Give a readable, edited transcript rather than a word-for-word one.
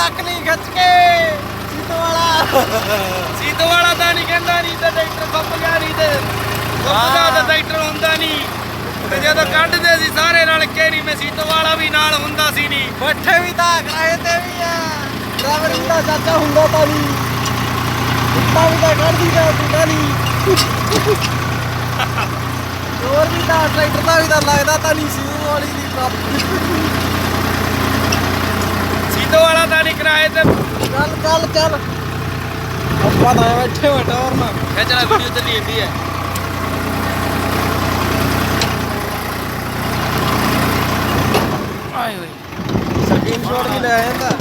ਚੱਕ ਲਈ ਖਿੱਚ ਕੇ ਸੀਤੋ ਵਾਲਾ ਤਾਂ ਨਹੀਂ ਕਹਿੰਦਾ ਨਹੀਂ ਤੇ ਟਰੈਕਟਰ ਫੱਪ ਗਿਆ ਨਹੀਂ ਤੇ ਫੱਪਦਾ ਤਾਂ ਟਰੈਕਟਰ ਹੁੰਦਾ ਨਹੀਂ ਤੇ ਜਦੋਂ ਕੱਢਦੇ ਸੀ ਸਾਰੇ ਨਾਲ ਕੇਰੀ ਮੈਂ ਸੀਤੋ ਵਾਲਾ ਵੀ ਨਾਲ ਹੁੰਦਾ ਸੀ ਨਹੀਂ ਬੱਠੇ ਵੀ ਤਾਂ ਕਿਰਾਏ ਤੇ ਵੀ ਆ ਡਰਾਈਵਰ ਵੀ ਤਾਂ ਚਾਚਾ ਹੁੰਦਾ ਤਾਂ ਨਹੀਂ ਕੁੱਤਾ ਵੀ ਤਾਂ ਕੱਢਦੀ ਤਾਂ ਹੁੰਦਾ ਨਹੀਂ ਹੋਰ ਵੀ ਤਾਂ ਟਰੈਕਟਰ ਦਾ ਵੀ ਤਾਂ ਲੱਗਦਾ ਤਾਂ ਨਹੀਂ ਸੀ ਉਹ ਵਾਲੀ ਦੀ ਪ੍ਰਾਪਤੀ ਸੀਤੋ ਵਾਲਾ ਤਾਂ ਨਹੀਂ ਕਿਰਾਏ ਤੇ ਚੱਲ ਆਪਾਂ ਤਾਂ ਬੈਠੇ ਹੋਏ ਟੌਰ ਨਾਲ ਇਹ ਚਲਾ ਵੀਡੀਓ ਚੱਲੀ ਜਾਂਦੀ ਹੈ ਆਏ ਹੋਏ ਸਕਰੀਨ ਸ਼ਾਟ ਵੀ ਲੈ ਜਾਂਦਾ